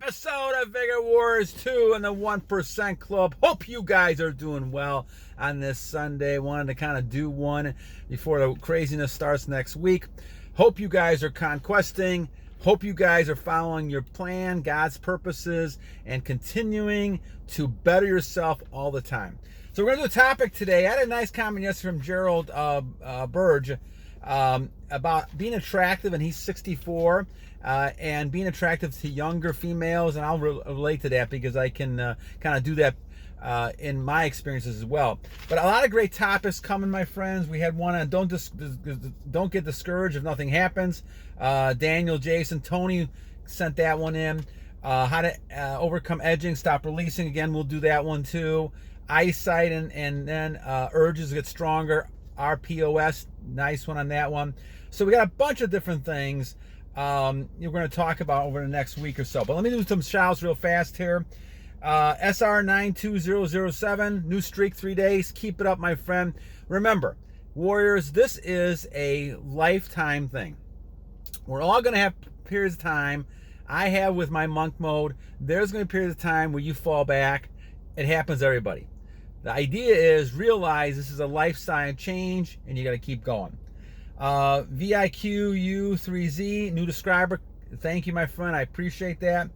Minnesota Vigor Wars 2 in the 1% Club. Hope you guys are doing well on this Sunday. Wanted to kind of do one before the craziness starts next week. Hope you guys are conquesting. Hope you guys are following your plan, God's purposes, and continuing to better yourself all the time. So we're going to do a topic today. I had a nice comment yesterday from Gerald Burge about being attractive, and he's 64, and being attractive to younger females, and I'll relate to that because I can kind of do that in my experiences as well. But a lot of great topics coming, my friends. We had one on don't get discouraged if nothing happens. Daniel, Jason, Tony sent that one in. How to overcome edging, stop releasing. Again, we'll do that one too. Eyesight and then urges get stronger. RPOS, nice one on that one. So we got a bunch of different things we're going to talk about over the next week or so. But let me do some shouts real fast here. SR92007, new streak, 3 days. Keep it up, my friend. Remember, Warriors, this is a lifetime thing. We're all going to have periods of time. I have with my monk mode. There's going to be periods of time where you fall back. It happens to everybody. The idea is realize this is a lifestyle change and you got to keep going. VIQU3Z, new subscriber. Thank you, my friend. I appreciate that.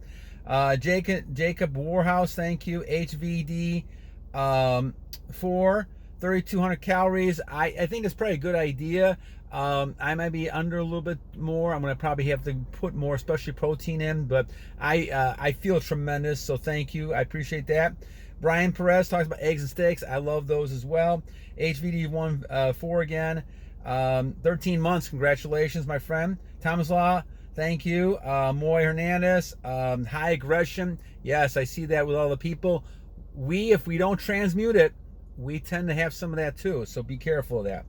Jacob Wordhouse, thank you. HVD 4, 3,200 calories. I think it's probably a good idea. I might be under a little bit more. I'm going to probably have to put more, especially protein in, but I feel tremendous, so thank you. I appreciate that. Brian Perez talks about eggs and steaks. I love those as well. HVD 4 again. 13 months. Congratulations, my friend. Tomislov, thank you. Moy Hernandez, high aggression. Yes, I see that with all the people. If we don't transmute it, we tend to have some of that too, so be careful of that.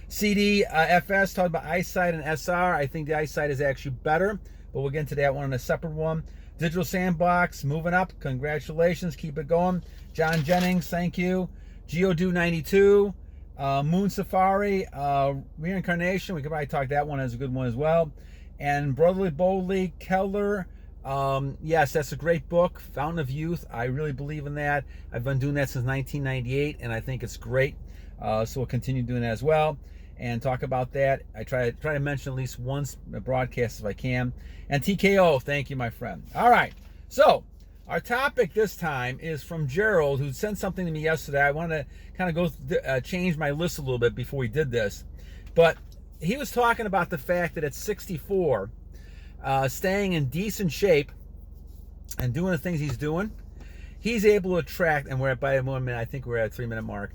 CDFS talked about eyesight and SR. I think the eyesight is actually better, but we'll get into that one in a separate one. Digital Sandbox, moving up. Congratulations. Keep it going. John Jennings, thank you. Geodo92, Moon Safari, Reincarnation. We could probably talk that one as a good one as well. And Brotherboldly, Keller. Yes, that's a great book. Fountain of Youth. I really believe in that. I've been doing that since 1998, and I think it's great. So we'll continue doing that as well and talk about that. I try to mention at least once a broadcast if I can. And TKO, thank you, my friend. All right, so our topic this time is from Gerald, who sent something to me yesterday. I want to kind of go change my list a little bit before we did this, but he was talking about the fact that at 64, staying in decent shape and doing the things he's doing, he's able to attract, and we're at by 1 minute, I think we're at a 3-minute mark.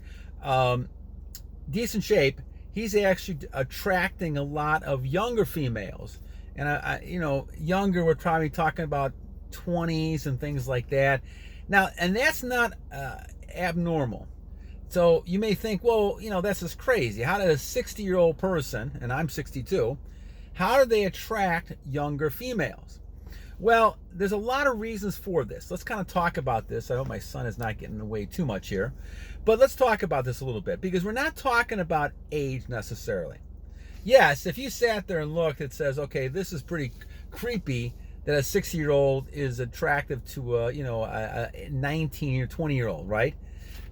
Decent shape, he's actually attracting a lot of younger females. And younger, we're probably talking about 20s and things like that. Now, and that's not abnormal. So you may think, well, that's just crazy. How does a 60-year-old person, and I'm 62, how do they attract younger females? Well, there's a lot of reasons for this. Let's kind of talk about this. I hope my son is not getting away too much here. But let's talk about this a little bit, because we're not talking about age necessarily. Yes, if you sat there and looked, it says, okay, this is pretty creepy that a 60-year-old is attractive to a 19 or 20-year-old, right?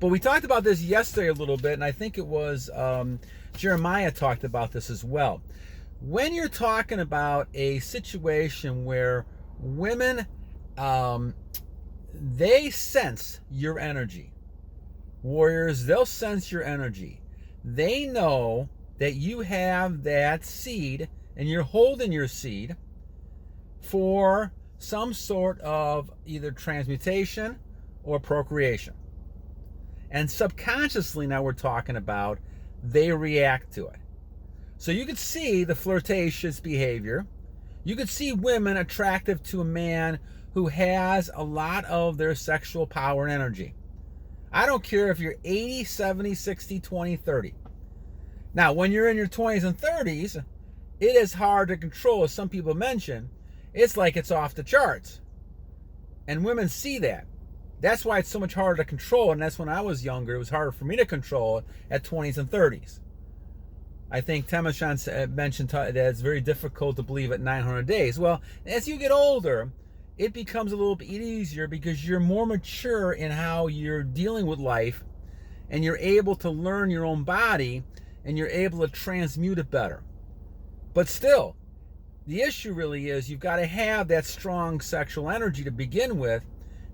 But we talked about this yesterday a little bit, and I think it was Jeremiah talked about this as well. When you're talking about a situation where women, they sense your energy. Warriors, they'll sense your energy. They know that you have that seed and you're holding your seed for some sort of either transmutation or procreation. And subconsciously, now we're talking about, they react to it. So you could see the flirtatious behavior. You could see women attractive to a man who has a lot of their sexual power and energy. I don't care if you're 80, 70, 60, 20, 30. Now, when you're in your 20s and 30s, it is hard to control, as some people mention. It's like it's off the charts. And women see that. That's why it's so much harder to control, and that's when I was younger. It was harder for me to control at 20s and 30s. I think Tomislov mentioned that it's very difficult to believe at 900 days. Well, as you get older, it becomes a little bit easier because you're more mature in how you're dealing with life, and you're able to learn your own body, and you're able to transmute it better. But still, the issue really is you've got to have that strong sexual energy to begin with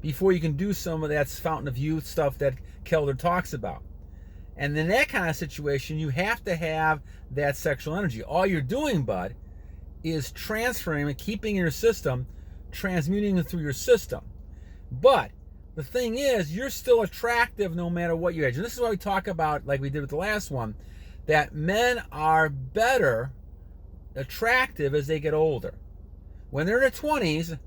before you can do some of that fountain of youth stuff that Kelder talks about. And in that kind of situation, you have to have that sexual energy. All you're doing, bud, is transferring and keeping in your system, transmuting it through your system. But the thing is, you're still attractive no matter what your age. And this is why we talk about, like we did with the last one, that men are better attractive as they get older. When they're in their 20s,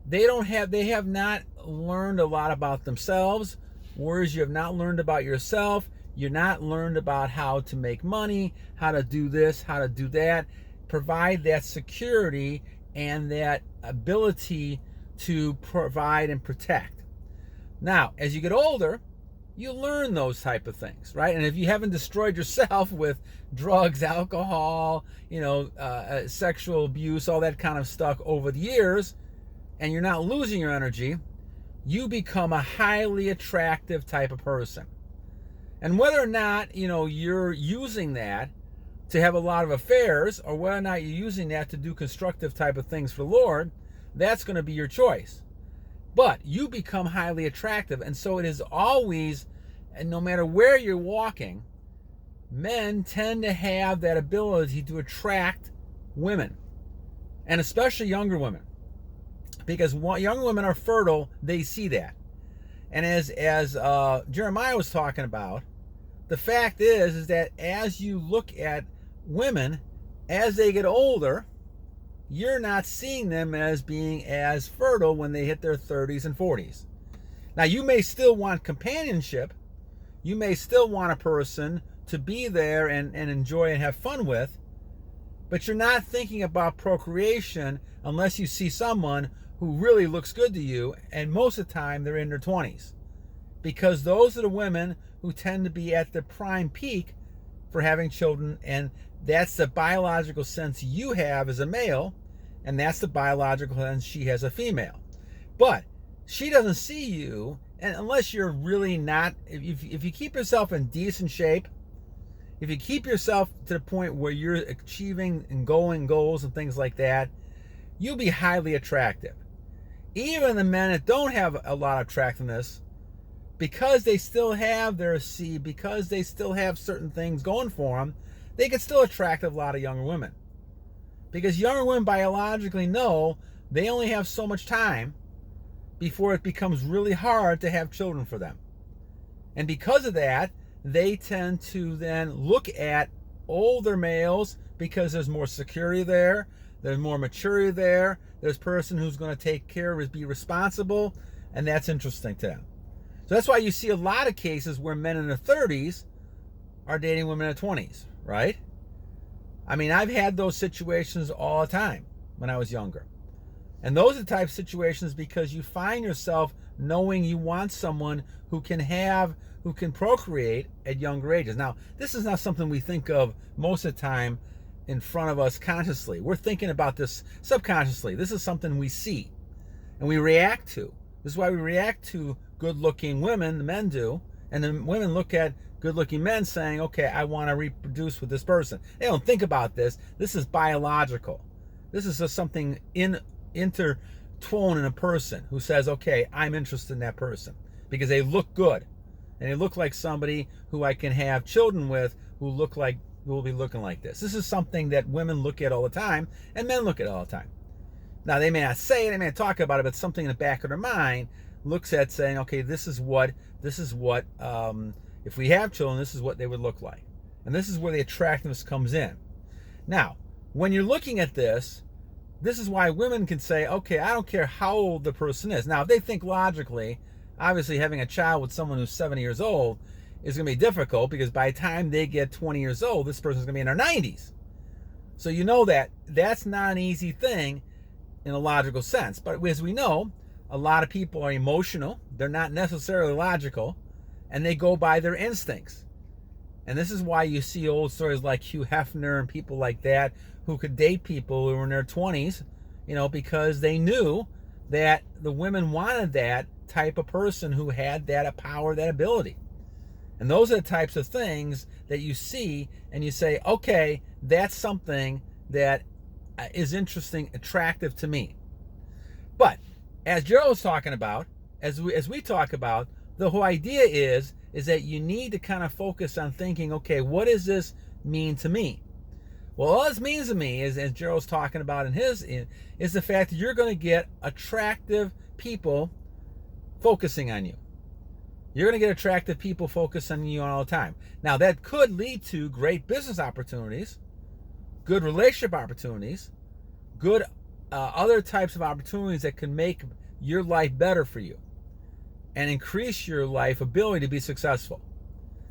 they have not learned a lot about themselves, whereas you have not learned about yourself. You're not learned about how to make money, how to do this, how to do that, provide that security and that ability to provide and protect. Now, as you get older, you learn those type of things, right? And if you haven't destroyed yourself with drugs, alcohol, sexual abuse, all that kind of stuff over the years, and you're not losing your energy, you become a highly attractive type of person. And whether or not, you're using that to have a lot of affairs, or whether or not you're using that to do constructive type of things for the Lord, that's going to be your choice. But you become highly attractive, and so it is always, and no matter where you're walking, men tend to have that ability to attract women, and especially younger women, because younger women are fertile. They see that, and as Jeremiah was talking about, the fact is that as you look at women as they get older, you're not seeing them as being as fertile when they hit their 30s and 40s. Now, you may still want companionship. You may still want a person to be there and enjoy and have fun with, but you're not thinking about procreation unless you see someone who really looks good to you, and most of the time they're in their 20s, because those are the women who tend to be at the prime peak for having children, and that's the biological sense you have as a male, and that's the biological sense she has a female. But she doesn't see you, and unless you're really not, if you keep yourself in decent shape, if you keep yourself to the point where you're achieving and going goals and things like that, you'll be highly attractive. Even the men that don't have a lot of attractiveness, because they still have their seed, because they still have certain things going for them, they can still attract a lot of younger women. Because younger women biologically know they only have so much time before it becomes really hard to have children for them. And because of that, they tend to then look at older males because there's more security there, there's more maturity there, there's a person who's going to take care of, be responsible, and that's interesting to them. So that's why you see a lot of cases where men in their 30s are dating women in their 20s, right? I mean, I've had those situations all the time when I was younger. And those are the type of situations because you find yourself knowing you want someone who can procreate at younger ages. Now, this is not something we think of most of the time in front of us consciously. We're thinking about this subconsciously. This is something we see and we react to. This is why we react to good-looking women, the men do, and the women look at good-looking men saying, okay, I want to reproduce with this person. They don't think about this. This is biological. This is just something intertwined in a person who says, okay, I'm interested in that person because they look good and they look like somebody who I can have children with who will be looking like this. This is something that women look at all the time and men look at all the time. Now, they may not say it, they may not talk about it, but something in the back of their mind looks at saying, okay, this is what, if we have children, this is what they would look like. And this is where the attractiveness comes in. Now, when you're looking at this is why women can say, okay, I don't care how old the person is. Now, if they think logically, obviously having a child with someone who's 70 years old is going to be difficult because by the time they get 20 years old, this person's going to be in their 90s. So you know that that's not an easy thing in a logical sense. But as we know, a lot of people are emotional. They're not necessarily logical, and they go by their instincts. And this is why you see old stories like Hugh Hefner and people like that who could date people who were in their 20s, because they knew that the women wanted that type of person who had that power, that ability. And those are the types of things that you see and you say, okay, that's something that is interesting, attractive to me. But as Gerald was talking about, as we talk about, the whole idea is that you need to kind of focus on thinking, okay, what does this mean to me? Well, all this means to me is, as Gerald's talking about is the fact that you're going to get attractive people focusing on you. You're going to get attractive people focusing on you all the time. Now, that could lead to great business opportunities, good relationship opportunities, good other types of opportunities that can make your life better for you and increase your life ability to be successful.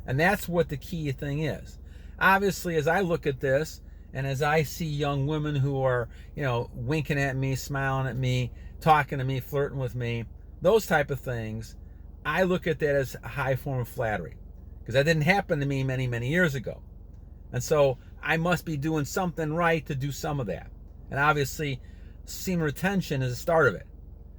And that's what the key thing is. Obviously, as I look at this and as I see young women who are, winking at me, smiling at me, talking to me, flirting with me, those type of things, I look at that as a high form of flattery, because that didn't happen to me many, many years ago. And so I must be doing something right to do some of that. And obviously, semen retention is the start of it.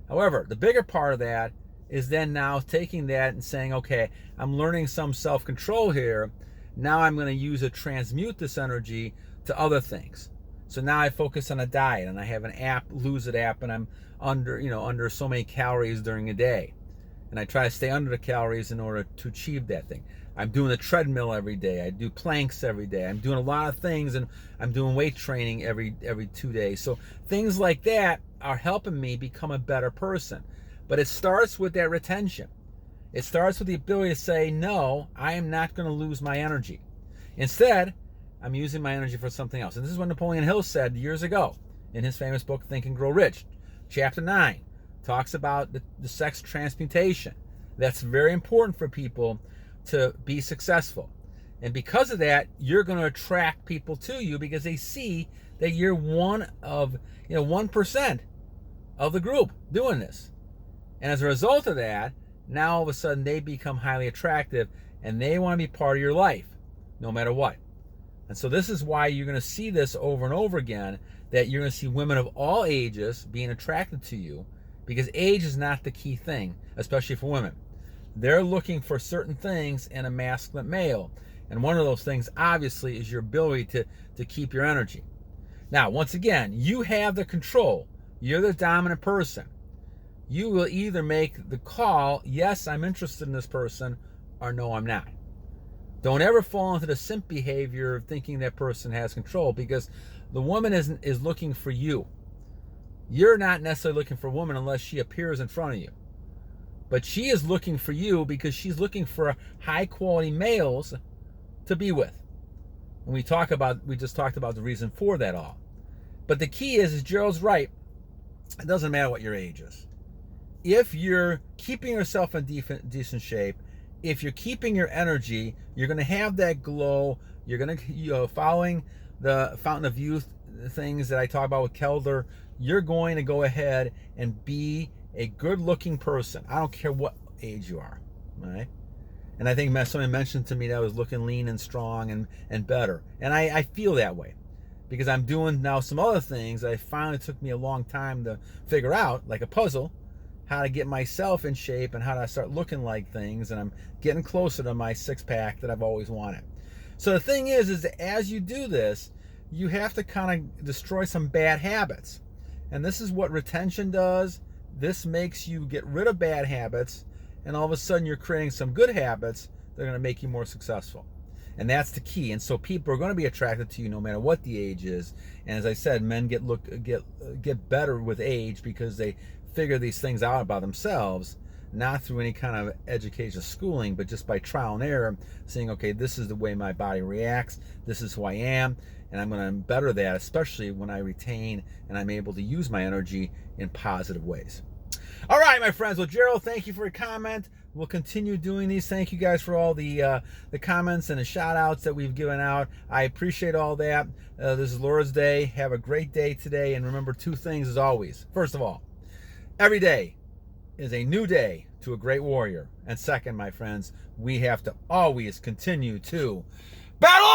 However, the bigger part of that is then now taking that and saying, okay, I'm learning some self-control here. Now I'm going to use it, transmute this energy to other things. So now I focus on a diet, and I have an app, Lose It app, and I'm under so many calories during a day. And I try to stay under the calories in order to achieve that thing. I'm doing the treadmill every day. I do planks every day. I'm doing a lot of things, and I'm doing weight training every 2 days. So things like that are helping me become a better person. But it starts with that retention. It starts with the ability to say, no, I am not going to lose my energy. Instead, I'm using my energy for something else. And this is what Napoleon Hill said years ago in his famous book, Think and Grow Rich. Chapter 9 talks about the sex transmutation. That's very important for people to be successful. And because of that, you're going to attract people to you because they see that you're one of, 1% of the group doing this. And as a result of that, now all of a sudden they become highly attractive and they want to be part of your life, no matter what. And so this is why you're going to see this over and over again, that you're going to see women of all ages being attracted to you, because age is not the key thing, especially for women. They're looking for certain things in a masculine male. And one of those things, obviously, is your ability to keep your energy. Now, once again, you have the control. You're the dominant person. You will either make the call, yes, I'm interested in this person, or no, I'm not. Don't ever fall into the simp behavior of thinking that person has control, because the woman is looking for you. You're not necessarily looking for a woman unless she appears in front of you. But she is looking for you because she's looking for high quality males to be with. And we just talked about the reason for that all. But the key is Gerald's right. It doesn't matter what your age is. If you're keeping yourself in decent shape, if you're keeping your energy, you're going to have that glow. You're going to, following the Fountain of Youth things that I talk about with Kelder, you're going to go ahead and be a good-looking person. I don't care what age you are, all right? And I think someone mentioned to me that I was looking lean and strong and better. And I feel that way because I'm doing now some other things that finally took me a long time to figure out, like a puzzle, how to get myself in shape and how to start looking like things. And I'm getting closer to my six-pack that I've always wanted. So the thing is that as you do this, you have to kind of destroy some bad habits. And this is what retention does. This makes you get rid of bad habits, and all of a sudden you're creating some good habits that are going to make you more successful. And that's the key. And so people are going to be attracted to you no matter what the age is. And as I said, men get better with age because they figure these things out about themselves, not through any kind of education schooling, but just by trial and error, saying, okay, this is the way my body reacts, this is who I am, and I'm going to better that, especially when I retain and I'm able to use my energy in positive ways. All right, my friends. Well, Gerald, thank you for your comment. We'll continue doing these. Thank you guys for all the comments and the shout outs that we've given out. I appreciate all that. This is Lord's Day. Have a great day today. And remember 2 things as always. First of all, every day is a new day to a great warrior. And second, my friends, we have to always continue to battle